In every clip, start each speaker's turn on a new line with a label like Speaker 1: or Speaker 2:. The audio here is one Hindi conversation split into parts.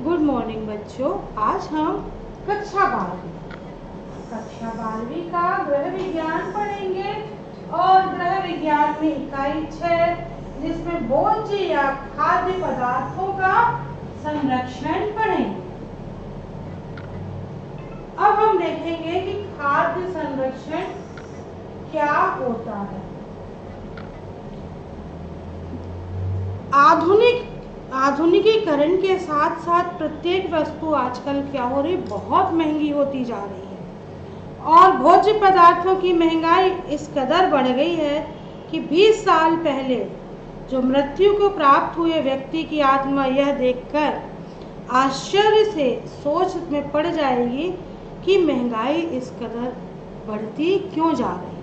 Speaker 1: गुड मॉर्निंग बच्चों। आज हम कक्षा 12वीं का गृह विज्ञान पढ़ेंगे और गृह विज्ञान में इकाई 6 जिसमें भोज्य या खाद्य पदार्थों का संरक्षण पढ़ेंगे। अब हम देखेंगे कि खाद्य संरक्षण क्या होता है। आधुनिकीकरण के साथ साथ प्रत्येक वस्तु आजकल क्या हो रही, बहुत महंगी होती जा रही है और भोज्य पदार्थों की महंगाई इस कदर बढ़ गई है कि 20 साल पहले जो मृत्यु को प्राप्त हुए व्यक्ति की आत्मा यह देखकर आश्चर्य से सोच में पड़ जाएगी कि महंगाई इस कदर बढ़ती क्यों जा रही है।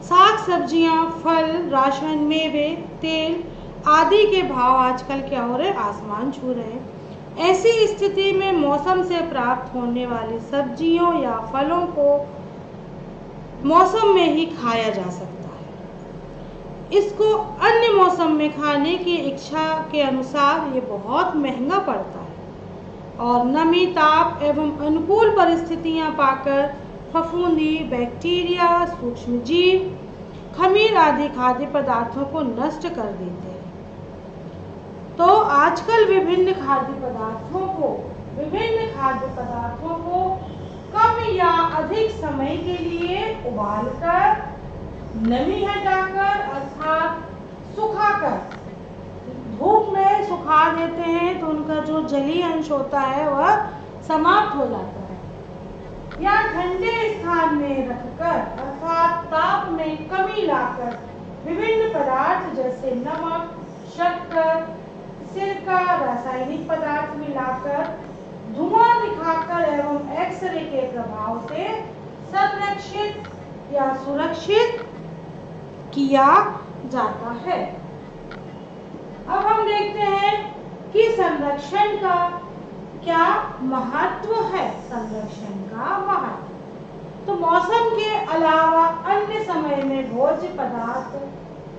Speaker 1: साग सब्जियां, फल, राशन, मेवे, तेल आदि के भाव आजकल क्या हो रहे, आसमान छू रहे हैं। ऐसी स्थिति में मौसम से प्राप्त होने वाली सब्जियों या फलों को मौसम में ही खाया जा सकता है। इसको अन्य मौसम में खाने की इच्छा के अनुसार ये बहुत महंगा पड़ता है और नमी, ताप एवं अनुकूल परिस्थितियां पाकर फफूंदी, बैक्टीरिया, सूक्ष्म जीव, खमीर आदि खाद्य पदार्थों को नष्ट कर देते हैं। तो आजकल विभिन्न खाद्य पदार्थों को कम या अधिक समय के लिए उबालकर, नमी हटाकर अर्थात सुखाकर धूप में सुखा देते हैं तो उनका जो जलीय अंश होता है वह समाप्त हो जाता है, या ठंडे स्थान में रखकर अर्थात ताप में कमी लाकर विभिन्न पदार्थ जैसे नमक, शक्कर, सिरका, रासायनिक पदार्थ मिलाकर धुआं दिखाकर एवं एक्सरे के प्रभाव से संरक्षित या सुरक्षित किया जाता है। अब हम देखते हैं कि संरक्षण का क्या महत्व है। संरक्षण का महत्व तो मौसम के अलावा अन्य समय में भोज्य पदार्थ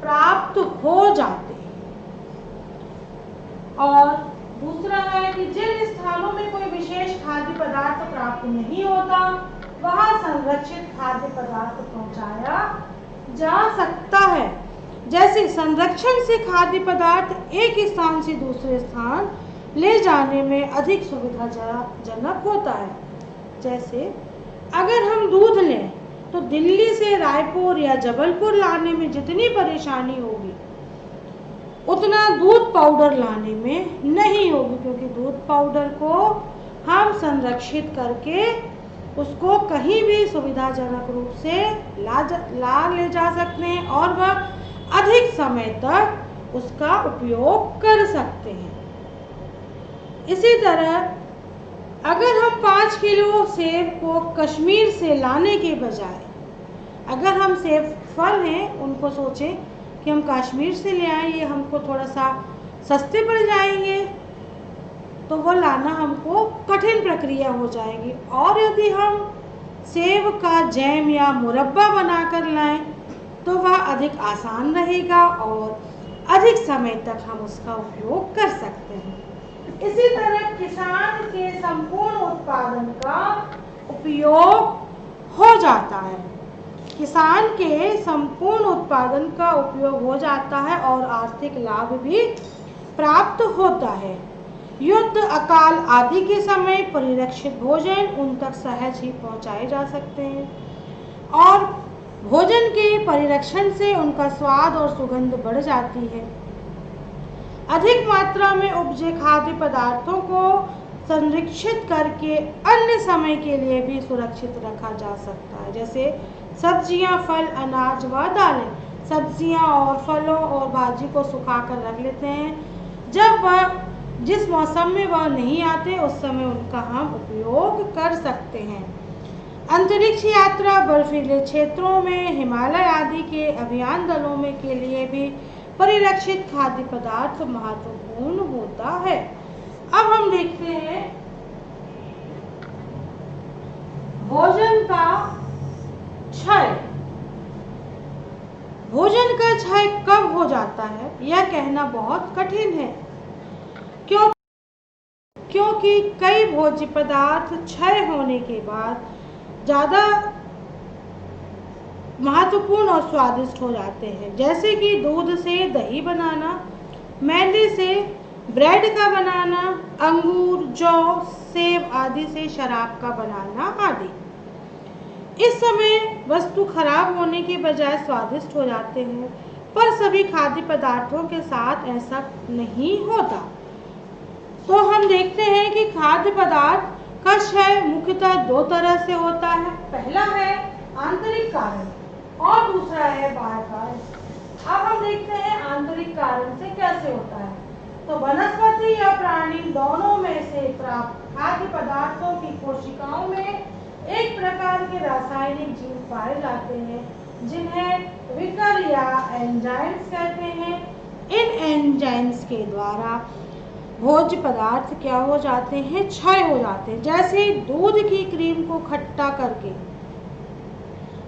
Speaker 1: प्राप्त हो जाते हैं और दूसरा है कि जिन स्थानों में कोई विशेष खाद्य पदार्थ प्राप्त नहीं होता वहां संरक्षित खाद्य पदार्थ पहुंचाया जा सकता है। जैसे संरक्षण से खाद्य पदार्थ एक स्थान से दूसरे स्थान ले जाने में अधिक सुविधाजनक होता है। जैसे अगर हम दूध लें तो दिल्ली से रायपुर या जबलपुर लाने में जितनी परेशानी होगी उतना दूध पाउडर लाने में नहीं होगी, क्योंकि दूध पाउडर को हम संरक्षित करके उसको कहीं भी सुविधाजनक रूप से ले जा सकते हैं और वह अधिक समय तक उसका उपयोग कर सकते हैं। इसी तरह अगर हम 5 किलो सेब को कश्मीर से लाने के बजाय अगर हम सेब फल हैं उनको सोचें कि हम कश्मीर से ले आए, ये हमको थोड़ा सा सस्ते पड़ जाएंगे, तो वो लाना हमको कठिन प्रक्रिया हो जाएगी। और यदि हम सेब का जैम या मुरब्बा बनाकर लाएं तो वह अधिक आसान रहेगा और अधिक समय तक हम उसका उपयोग कर सकते हैं। इसी तरह किसान के संपूर्ण उत्पादन का उपयोग हो जाता है। किसान के संपूर्ण उत्पादन का उपयोग हो जाता है और आर्थिक लाभ भी प्राप्त होता है। युद्ध, अकाल आदि के समय परिरक्षित भोजन उन तक सहज ही पहुंचाए जा सकते हैं और भोजन के परिरक्षण से उनका स्वाद और सुगंध बढ़ जाती है। अधिक मात्रा में उपजे खाद्य पदार्थों को संरक्षित करके अन्य समय के लिए भी सुरक्षित रखा जा सकता है। जैसे सब्जियां, फल, अनाज व दालें। सब्जियां और फलों और भाजी को सुखा कर रख लेते हैं, जब वह जिस मौसम में वह नहीं आते उस समय उनका हम उपयोग कर सकते हैं। अंतरिक्ष यात्रा, बर्फीले क्षेत्रों में, हिमालय आदि के अभियान दलों में के लिए भी परिरक्षित खाद्य पदार्थ महत्वपूर्ण होता है। अब हम देखते हैं भोजन का क्षय। भोजन का क्षय कब हो जाता है यह कहना बहुत कठिन है, क्यों क्योंकि कई भोज्य पदार्थ क्षय होने के बाद ज़्यादा महत्वपूर्ण और स्वादिष्ट हो जाते हैं, जैसे कि दूध से दही बनाना, मैदे से ब्रेड का बनाना, अंगूर, जौ, सेब आदि से शराब का बनाना आदि। इस समय वस्तु खराब होने के बजाय स्वादिष्ट हो जाते हैं, पर सभी खाद्य पदार्थों के साथ ऐसा नहीं होता। तो हम देखते हैं कि खाद्य पदार्थ का क्षय मुख्यतः दो तरह से होता है। पहला है आंतरिक कारण और दूसरा है बाह्य कारण। अब हम देखते हैं आंतरिक कारण से कैसे होता है। तो वनस्पति या प्राणी दोनों में से प्राप्त खाद्य पदार्थों की कोशिकाओं में एक प्रकार के रासायनिक जीव पाए जाते हैं जिन्हें विकर या एंजाइम्स कहते हैं। इन एंजाइम्स के द्वारा भोज्य पदार्थ क्या हो जाते हैं, क्षय हो जाते हैं। जैसे दूध की क्रीम को खट्टा करके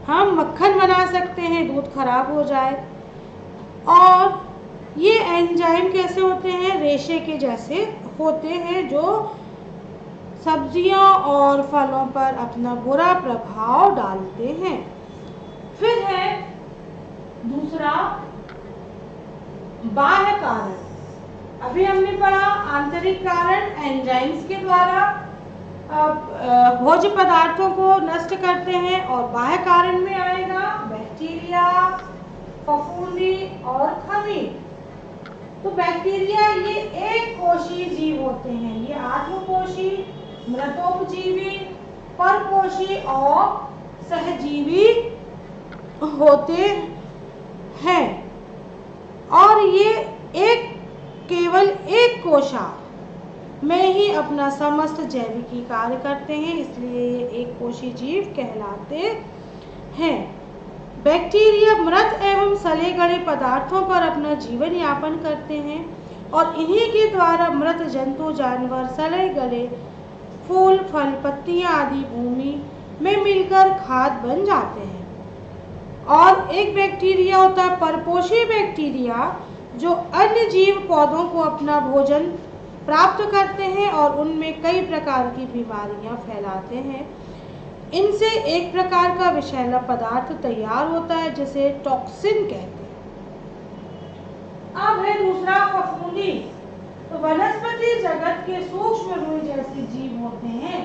Speaker 1: हम मक्खन बना सकते हैं, दूध खराब हो जाए। और ये एंजाइम कैसे होते हैं, रेशे के जैसे होते हैं जो सब्जियों और फलों पर अपना बुरा प्रभाव डालते हैं। फिर है दूसरा बाह्य कारण। अभी हमने पढ़ा आंतरिक कारण एंजाइम्स के द्वारा भोज्य पदार्थों को नष्ट करते हैं, और बाह्य कारण में आएगा बैक्टीरिया, फफूंदी और खमीर। तो बैक्टीरिया ये एक कोशीय जीव होते हैं। ये आत्मकोशी, मृतोपजीवी, परपोषी और सहजीवी होते हैं, और ये केवल एक कोशा में ही अपना समस्त जैविकी कार्य करते हैं, इसलिए ये एक कोशी जीव कहलाते हैं। बैक्टीरिया मृत एवं सले गले पदार्थों पर अपना जीवन यापन करते हैं, और इन्हीं के द्वारा मृत जंतु, जानवर, सले गले फूल, फल, पत्तियां आदि भूमि में मिलकर खाद बन जाते हैं। और एक बैक्टीरिया होता है परपोषी बैक्टीरिया, जो अन्य जीव पौधों को अपना भोजन प्राप्त करते हैं और उनमें कई प्रकार की बीमारियां फैलाते हैं। इनसे एक प्रकार का विषैला पदार्थ तैयार होता है जिसे टॉक्सिन कहते हैं। अब है दूसरा फफूंदी। तो वनस्पति जगत के सूक्ष्म रुई जैसे जीव होते हैं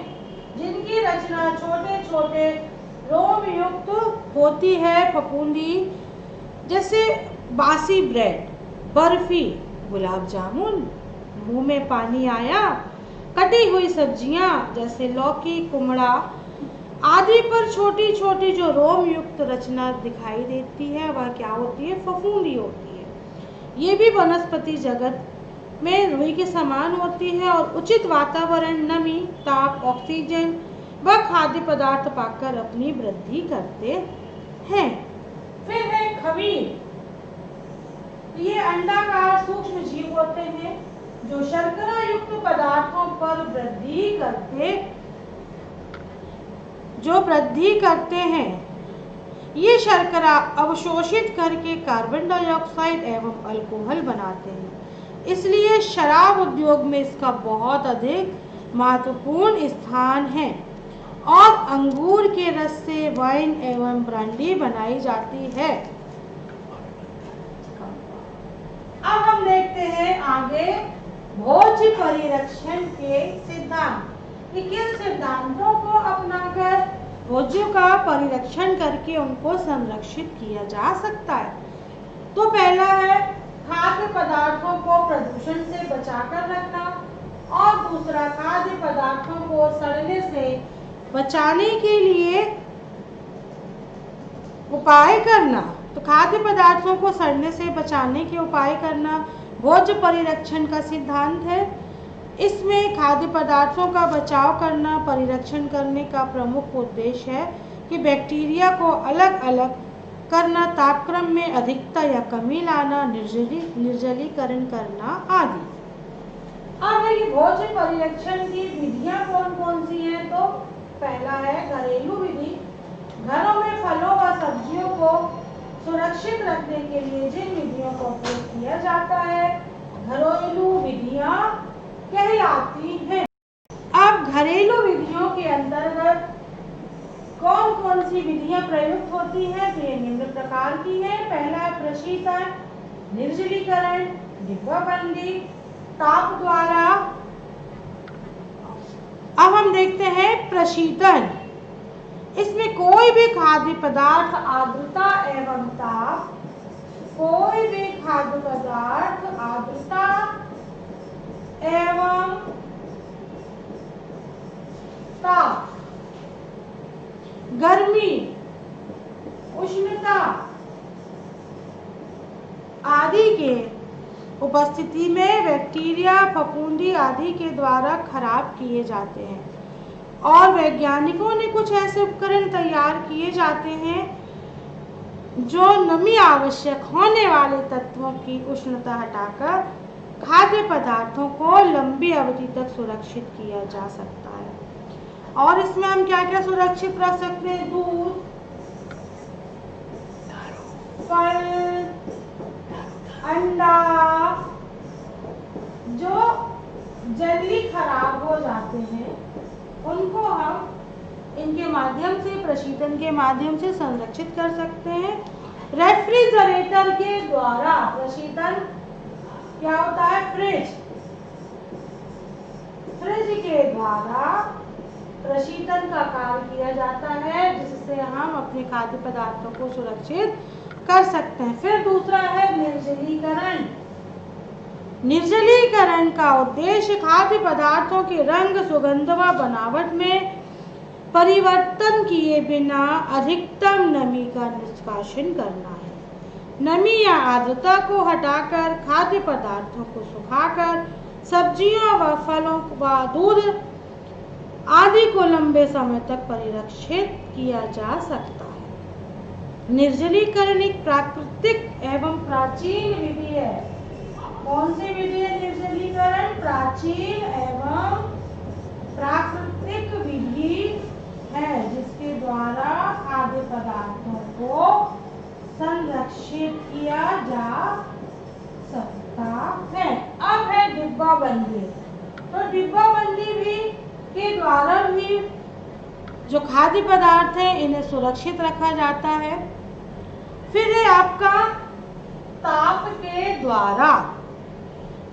Speaker 1: जिनकी रचना छोटे छोटे रोम युक्त होती है। फफूंदी जैसे बासी ब्रेड, बर्फी, गुलाब जामुन, मुंह में पानी आया, कटी हुई सब्जियां जैसे लौकी, कुमड़ा आदि पर छोटी छोटी जो रोम युक्त रचना दिखाई देती है वह क्या होती है, फफूंदी होती है। ये भी वनस्पति जगत में रुई के समान होती है और उचित वातावरण, नमी, ताप, ऑक्सीजन व खाद्य पदार्थ पाकर अपनी वृद्धि करते हैं। फिर है खमीर। ये अंडाकार सूक्ष्म जीव होते हैं जो शर्करा युक्त पदार्थों पर वृद्धि करते हैं। ये शर्करा अवशोषित करके कार्बन डाइऑक्साइड एवं अल्कोहल बनाते हैं, इसलिए शराब उद्योग में इसका बहुत अधिक महत्वपूर्ण स्थान है। और अंगूर के रस से वाइन एवं ब्रांडी बनाई जाती है। अब हम देखते हैं आगे भोज्य परिरक्षण के सिद्धांत, कि किन सिद्धांतों को अपनाकर भोज्यों का परिरक्षण करके उनको संरक्षित किया जा सकता है। तो पहला है खाद्य पदार्थों को प्रदूषण से बचाकर रखना, और दूसरा खाद्य पदार्थों को सड़ने से बचाने के लिए उपाय करना। तो खाद्य पदार्थों को सड़ने से बचाने के उपाय करना भोज्य परिरक्षण का सिद्धांत है। इसमें खाद्य पदार्थों का बचाव करना, परिरक्षण करने का प्रमुख उद्देश्य है कि बैक्टीरिया को अलग अलग करना, तापक्रम में अधिकता या कमी लाना, निर्जलीकरण करना आदि। अब है कि भोज्य परिरक्षण की विधियां कौन कौन सी हैं। तो पहला है घरेलू विधि। घरों में फलों व सब्जियों को सुरक्षित रखने के लिए जिन विधियों का उपयोग किया जाता है घरेलू विधियां कहलाती हैं। सी विधियां प्रयुक्त होती हैं तो ये निम्न प्रकार की है। पहला है प्रशीतन, निर्जलीकरण, डिब्बाबंदी, ताप द्वारा। अब हम देखते हैं प्रशीतन। इसमें कोई भी खाद्य पदार्थ आर्द्रता एवं ताप, कोई भी खाद्य पदार्थ आर्द्रता एवं ताप, गर्मी, उष्णता आदि के उपस्थिति में बैक्टीरिया, फफूंदी आदि के द्वारा खराब किए जाते हैं। और वैज्ञानिकों ने कुछ ऐसे उपकरण तैयार किए जाते हैं जो नमी आवश्यक होने वाले तत्वों की उष्णता हटाकर खाद्य पदार्थों को लंबी अवधि तक सुरक्षित किया जा सकता है। और इसमें हम क्या क्या सुरक्षित रख सकते हैं? दूध, फल, अंडा जो जल्दी खराब हो जाते हैं उनको हम इनके माध्यम से, प्रशीतन के माध्यम से संरक्षित कर सकते हैं। रेफ्रिजरेटर के द्वारा प्रशीतन क्या होता है? फ्रिज के द्वारा प्रशीतन का कार्य किया जाता है जिससे हम अपने खाद्य पदार्थों को सुरक्षित कर सकते हैं। फिर दूसरा है निर्जलीकरण। निर्जलीकरण का उद्देश्य खाद्य पदार्थों के रंग, सुगंध व बनावट में परिवर्तन किए बिना अधिकतम नमी का निष्कासन करना है। नमी या आर्द्रता को हटाकर खाद्य पदार्थों को सुखाकर सब्जियों व फलों व दूध आदि को लंबे समय तक परिरक्षित किया जा सकता है। निर्जलीकरण एक प्राकृतिक एवं प्राचीन विधि है। कौन सी विधि है निर्जलीकरण? प्राचीन एवं प्राकृतिक विधि है जिसके द्वारा खाद्य पदार्थों को संरक्षित किया जा सकता है। अब है डिब्बाबंदी। तो डिब्बाबंदी भी के द्वारा भी जो खाद्य पदार्थ है इन्हें सुरक्षित रखा जाता है। फिर है आपका ताप के द्वारा।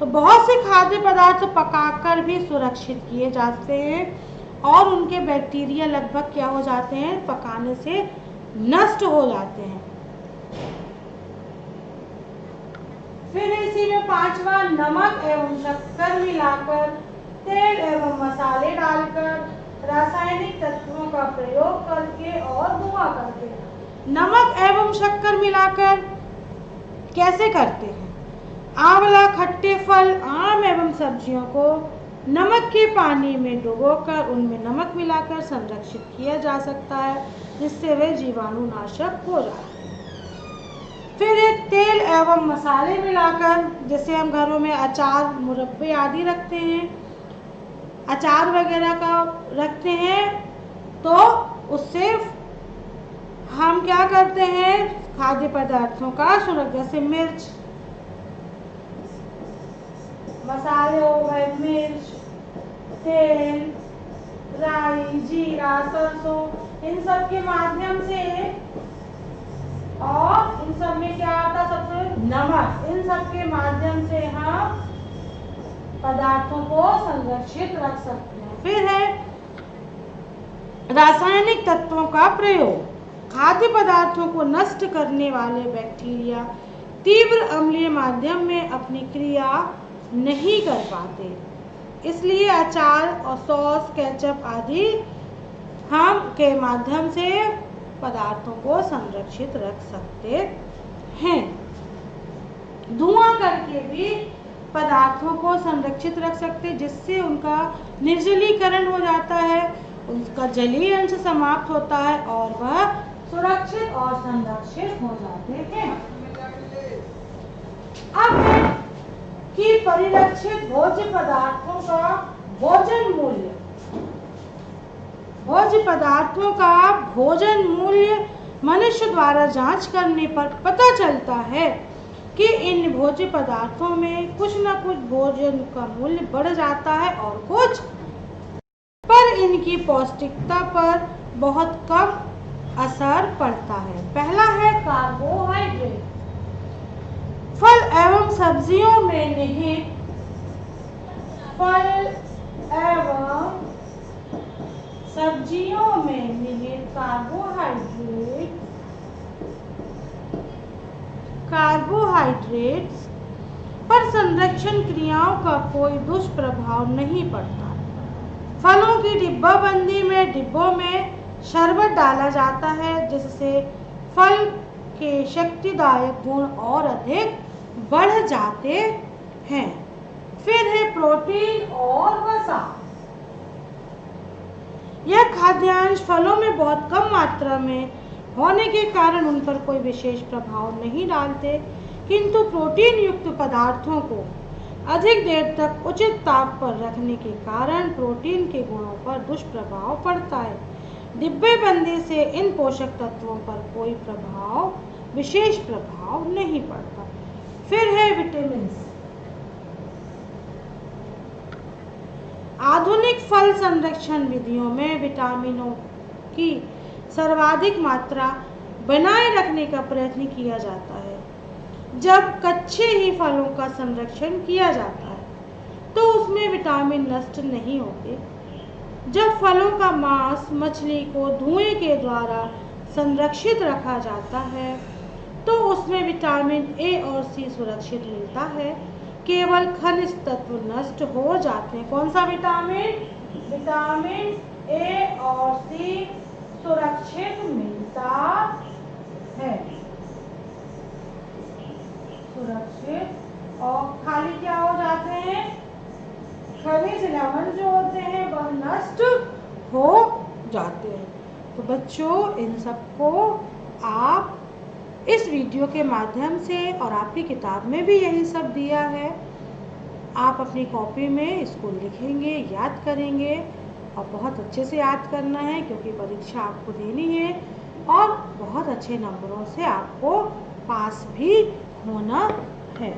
Speaker 1: तो बहुत से खाद्य पदार्थ पकाकर भी सुरक्षित किए जाते हैं और उनके बैक्टीरिया लगभग क्या हो जाते हैं? पकाने से नष्ट हो जाते हैं। फिर इसी में पांचवा नमक एवं शक्कर मिलाकर, तेल एवं मसाले डालकर, रासायनिक तत्वों का प्रयोग करके और धुआं करके। नमक एवं शक्कर मिलाकर कैसे करते हैं? आंवला, खट्टे फल, आम एवं सब्जियों को नमक के पानी में डुबोकर उनमें नमक मिलाकर संरक्षित किया जा सकता है जिससे वे जीवाणुनाशक हो जाते हैं। फिर एक तेल एवं मसाले मिलाकर, जैसे हम घरों में अचार, मुरब्बे आदि रखते हैं, अचार वगैरह का रखते हैं, तो उससे हम क्या करते हैं? खाद्य पदार्थों का सुरक्षा, जैसे मिर्च, मसाले हो गए, मिर्च, तेल, राई, जीरा, सरसों, इन सब के माध्यम से, और इन सब में क्या आता है? सबसे नमक। इन सब के माध्यम से हम पदार्थों को संरक्षित रख सकते हैं। फिर है रासायनिक तत्वों का प्रयोग। खाद्य पदार्थों को नष्ट करने वाले बैक्टीरिया तीव्र अम्लीय माध्यम में अपनी क्रिया नहीं कर पाते, इसलिए अचार और सॉस, केचप आदि हम के माध्यम से पदार्थों को संरक्षित रख सकते हैं। धुआं करके भी पदार्थों को संरक्षित रख सकते हैं जिससे उनका निर्जलीकरण हो जाता है, उनका जलीय अंश समाप्त होता है और वह सुरक्षित और संरक्षित हो जाते हैं। अब है कि परिरक्षित भोज्य पदार्थों का भोजन मूल्य। भोज्य पदार्थों का भोजन मूल्य मनुष्य द्वारा जांच करने पर पता चलता है कि इन भोज्य पदार्थों में कुछ न कुछ भोजन का मूल्य बढ़ जाता है और कुछ पर इनकी पौष्टिकता पर बहुत कम असर पड़ता है। पहला है कार्बोहाइड्रेट। फल एवं सब्जियों में निहित कार्बोहाइड्रेट्स पर संरक्षण क्रियाओं का कोई दुष्प्रभाव नहीं पड़ता। फलों की डिब्बाबंदी में डिब्बों में शरबत डाला जाता है, जिससे फल के शक्तिदायक गुण और अधिक बढ़ जाते हैं। फिर है प्रोटीन और वसा। यह खाद्यांश फलों में बहुत कम मात्रा में होने के कारण उन पर कोई विशेष प्रभाव नहीं डालते, किंतु प्रोटीन युक्त पदार्थों को अधिक देर तक उचित ताप पर रखने के कारण प्रोटीन के गुणों पर दुष्प्रभाव पड़ता है। डिब्बेबंदी से इन पोषक तत्वों पर कोई विशेष प्रभाव नहीं पड़ता। फिर है विटामिन। आधुनिक फल संरक्षण विधियों में विटामिनों की सर्वाधिक मात्रा बनाए रखने का प्रयत्न किया जाता है। जब कच्चे ही फलों का संरक्षण किया जाता है तो उसमें विटामिन नष्ट नहीं होते। जब फलों का मांस मछली को धुएं के द्वारा संरक्षित रखा जाता है तो उसमें विटामिन ए और सी सुरक्षित मिलता है। केवल खनिज तत्व नष्ट हो जाते हैं। कौन सा विटामिन? विटामिन ए और सी सुरक्षित मिलता है। सुरक्षित और खाली क्या हो जाते हैं? खनिज लवण जो होते हैं वह नष्ट हो जाते हैं। तो बच्चों, इन सबको आप इस वीडियो के माध्यम से और आपकी किताब में भी यही सब दिया है, आप अपनी कॉपी में इसको लिखेंगे, याद करेंगे और बहुत अच्छे से याद करना है, क्योंकि परीक्षा आपको देनी है और बहुत अच्छे नंबरों से आपको पास भी होना है।